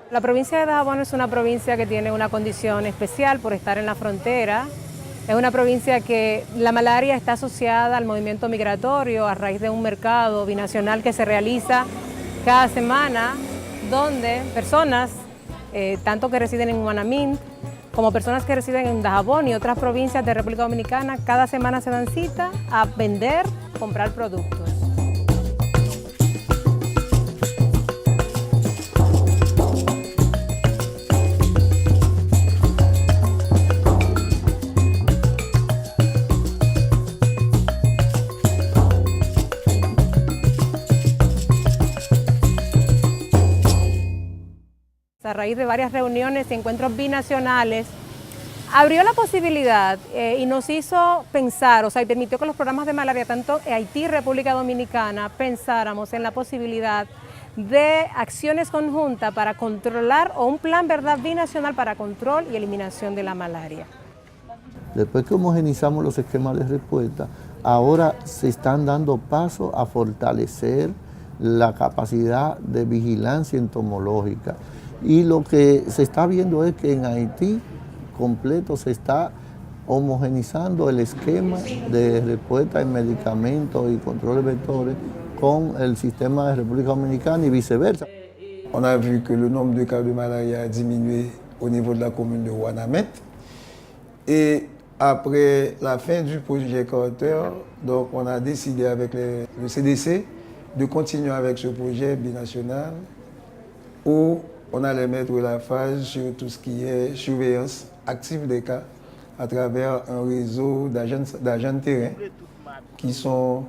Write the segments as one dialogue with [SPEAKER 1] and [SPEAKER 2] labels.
[SPEAKER 1] La provincia de Dajabón es una provincia que tiene una condición especial por estar en la frontera. Es una provincia que la malaria está asociada al movimiento migratorio a raíz de un mercado binacional que se realiza cada semana, donde personas, tanto que residen en Guanamín, como personas que residen en Dajabón y otras provincias de República Dominicana, cada semana se dan cita a vender, comprar productos. A raíz de varias reuniones y encuentros binacionales, abrió la posibilidad y nos hizo pensar, y permitió que los programas de malaria, tanto en Haití y República Dominicana, pensáramos en la posibilidad de acciones conjuntas para controlar, o un plan, ¿verdad?, binacional para control y eliminación de la malaria.
[SPEAKER 2] Después que homogenizamos los esquemas de respuesta, ahora se están dando pasos a fortalecer la capacidad de vigilancia entomológica. Y lo que se está viendo es que en Haití completo se está homogenizando el esquema de respuesta en medicamentos y control de vectores con el sistema de República Dominicana y viceversa.
[SPEAKER 3] On a vu que le nombre de cas de malaria a diminué au niveau de la commune de Ouanamet. Et après la fin du projet Carter, donc on a décidé avec le CDC de continuer avec ce projet binational où on allait mettre la phase sur tout ce qui est surveillance active des cas à travers un réseau d'agents de terrain qui sont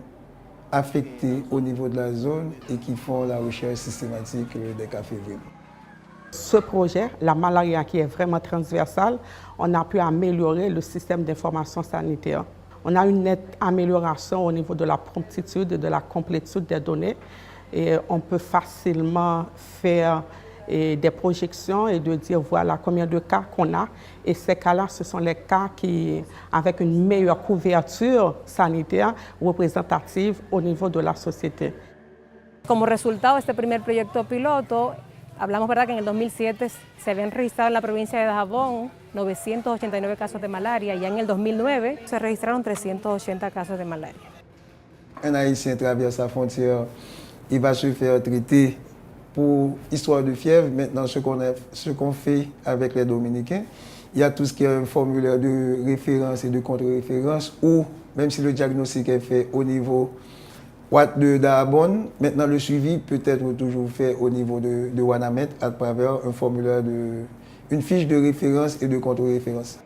[SPEAKER 3] affectés au niveau de la zone et qui font la recherche systématique des cas fébriles.
[SPEAKER 4] Ce projet, la malaria qui est vraiment transversale, on a pu améliorer le système d'information sanitaire. On a une nette amélioration au niveau de la promptitude et de la complétude des données et on peut facilement faire des projections et de dire voilà combien de cas qu'on a. Et ces cas-là, ce sont les cas qui, avec une meilleure couverture sanitaire représentative au niveau de la société.
[SPEAKER 1] Como resultado de este primer proyecto piloto, hablamos, ¿verdad?, que en el 2007 se habían registrado en la provincia de Dajabón 989 casos de malaria y ya en el 2009 se registraron 380 casos de malaria.
[SPEAKER 3] Un Haïtien traverse la frontière, il va se faire traiter pour histoire de fièvre. Maintenant, ce qu'on fait avec les Dominicains, il y a tout ce qui est un formulaire de référence et de contre-référence où, même si le diagnostic est fait au niveau de Dajabón, maintenant le suivi peut être toujours fait au niveau de Ouanamet à travers un formulaire une fiche de référence et de contre-référence.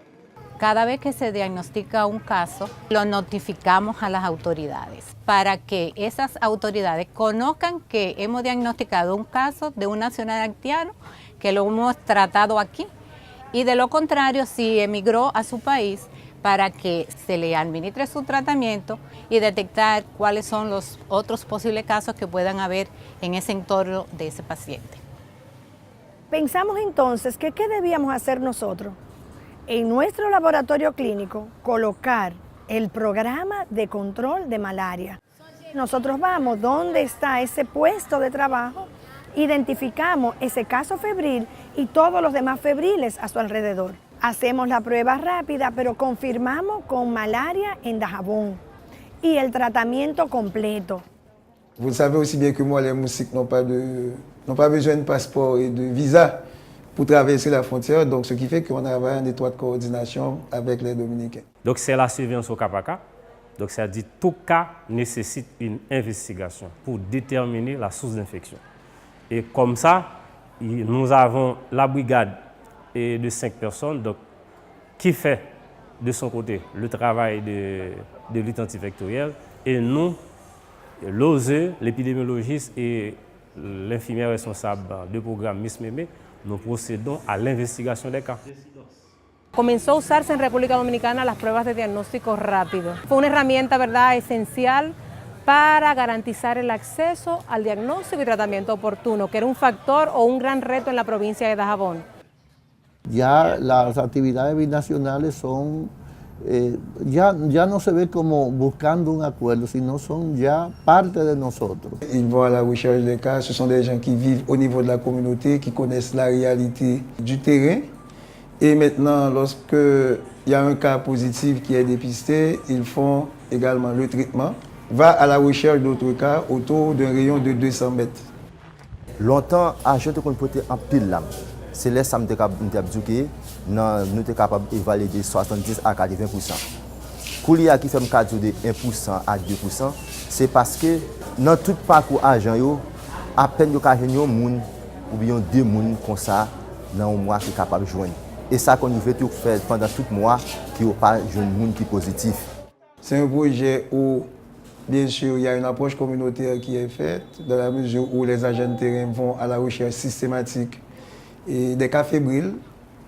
[SPEAKER 5] Cada vez que se diagnostica un caso, lo notificamos a las autoridades para que esas autoridades conozcan que hemos diagnosticado un caso de un nacional haitiano, que lo hemos tratado aquí, y de lo contrario, si emigró a su país, para que se le administre su tratamiento y detectar cuáles son los otros posibles casos que puedan haber en ese entorno de ese paciente.
[SPEAKER 6] Pensamos entonces que ¿qué debíamos hacer nosotros? En nuestro laboratorio clínico, colocar el programa de control de malaria. Nosotros vamos donde está ese puesto de trabajo, identificamos ese caso febril y todos los demás febriles a su alrededor. Hacemos la prueba rápida, pero confirmamos con malaria en Dajabón y el tratamiento completo.
[SPEAKER 3] Vous savez aussi bien que moi, les moustiques n'ont pas besoin de passeport et de visa pour traverser la frontière, donc ce qui fait qu'on a une étroite coordination avec les Dominicains.
[SPEAKER 7] Donc c'est la surveillance au cas par cas. Donc ça dit tout cas nécessite une investigation pour déterminer la source d'infection. Et comme ça, nous avons la brigade de 5 personnes donc, qui fait de son côté le travail de lutte antivectorielle et nous, l'OSE, l'épidémiologiste et l'infirmière responsable du programme Miss Mémé, nous procédons a la investigación de casos.
[SPEAKER 1] Comenzó a usarse en República Dominicana las pruebas de diagnóstico rápido. Fue una herramienta, ¿verdad?, esencial para garantizar el acceso al diagnóstico y tratamiento oportuno, que era un factor o un gran reto en la provincia de Dajabón.
[SPEAKER 2] Ya las actividades binacionales son ya no se ve como buscando un acuerdo, sino son ya parte de nosotros.
[SPEAKER 3] Ils vont à la recherche des cas, ce sont des gens qui vivent au niveau de la communauté, qui connaissent la réalité du terrain. Et maintenant, lorsque il y a un cas positif qui est dépisté, ils font également le traitement, va à la recherche d'autres cas autour d'un rayon de 200 mètres.
[SPEAKER 8] Longtemps, agent qu'on porter en pile lame. C'est là ça me dit que nous sommes capables d'évaluer de 70 à 80%. Koulia qui fait un cas de 1% à 2%, c'est parce que dans tout parcours agent, à peine de un monde ou bien deux personnes comme ça, dans un mois qui est capable de joindre. Et ça qu'on veut tout faire pendant tout le mois, qui n'a pas de monde qui est positif.
[SPEAKER 3] C'est un projet où, bien sûr, il y a une approche communautaire qui est faite, dans la mesure où les agents de terrain vont à la recherche systématique et des cas fébriles,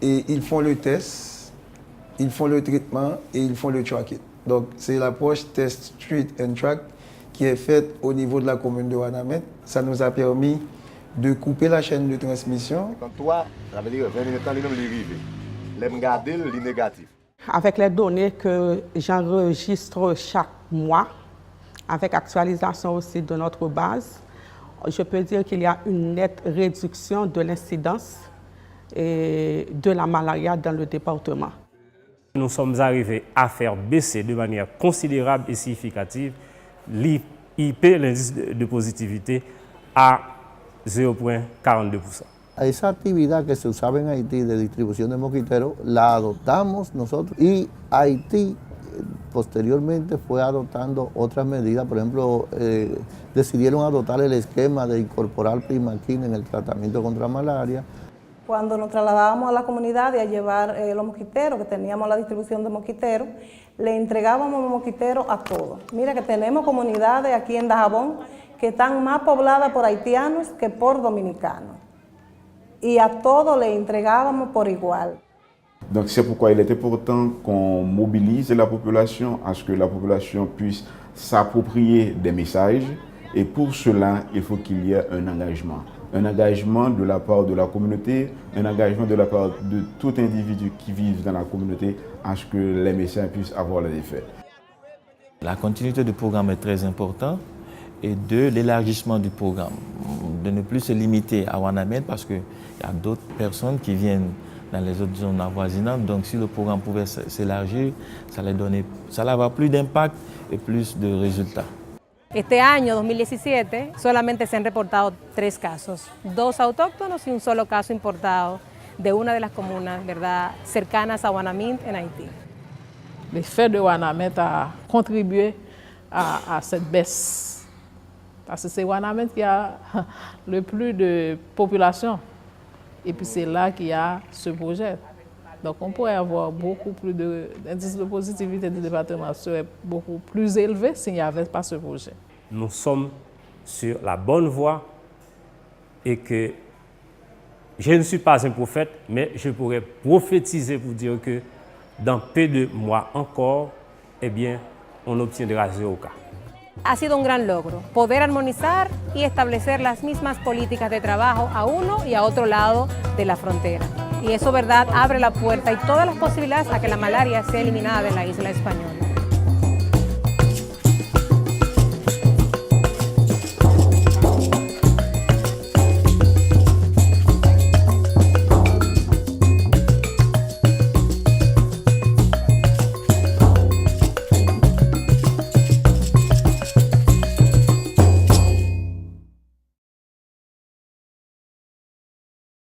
[SPEAKER 3] et ils font le test, ils font le traitement et ils font le tracking. Donc c'est l'approche test, treat and track qui est faite au niveau de la commune de Ouanamet. Ça nous a permis de couper la chaîne de transmission.
[SPEAKER 9] Quand toi, ça veut dire 20 minutes, les garder les négatifs.
[SPEAKER 4] Avec les données que j'enregistre chaque mois, avec actualisation aussi de notre base, je peux dire qu'il y a une nette réduction de l'incidence de la malaria dans le département.
[SPEAKER 7] Nous sommes arrivés à faire baisser de manière considérable et significative l'IP, l'indice de positivité, à 0,42%.
[SPEAKER 2] Esa actividad que se usaba en Haití de distribución de mosquiteros, la adoptamos nosotros y Haití posteriormente fue adoptando otras medidas. Por ejemplo, decidieron adoptar el esquema de incorporar primaquina en el tratamiento contra malaria.
[SPEAKER 10] Cuando nos trasladábamos a la comunidad y a llevar los mosquiteros, que teníamos la distribución de mosquiteros, le entregábamos mosquiteros a todos. Mira que tenemos comunidades aquí en Dajabón que están más pobladas por haitianos que por dominicanos. Y a todos le entregábamos por igual.
[SPEAKER 11] Donc c'est pourquoi il est important qu'on mobilise la population à ce que la population puisse s'approprier des messages. Et pour cela, il faut qu'il y ait un engagement. Un engagement de la part de la communauté, un engagement de la part de tout individu qui vit dans la communauté à ce que les messages puissent avoir leur effet.
[SPEAKER 12] La continuité du programme est très importante et de l'élargissement du programme. De ne plus se limiter à Ouanamet parce qu'il y a d'autres personnes qui viennent dans les autres zones avoisinantes. Donc si le programme pouvait s'élargir, ça allait avoir plus d'impact et plus de résultats.
[SPEAKER 1] Este año, 2017, solamente se han reportado 3 casos, 2 autóctonos y un solo caso importado de una de las comunas, ¿verdad?, cercanas a Ouanamet en Haïti.
[SPEAKER 13] Le fait de Ouanamet a contribué à cette baisse. Parce que c'est Ouanamet qui a le plus de population. Et puis c'est là qu'il y a ce projet. Donc on pourrait avoir beaucoup plus d'indice de positivité du département serait beaucoup plus élevé s'il n'y avait pas ce projet.
[SPEAKER 7] Nous sommes sur la bonne voie et que je ne suis pas un prophète, mais je pourrais prophétiser pour dire que dans peu de mois encore, eh bien, on obtiendra 0 cas.
[SPEAKER 1] Ha sido un gran logro poder armonizar y establecer las mismas políticas de trabajo a uno y a otro lado de la frontera. Y eso, ¿verdad?, abre la puerta y todas las posibilidades a que la malaria sea eliminada de la isla española.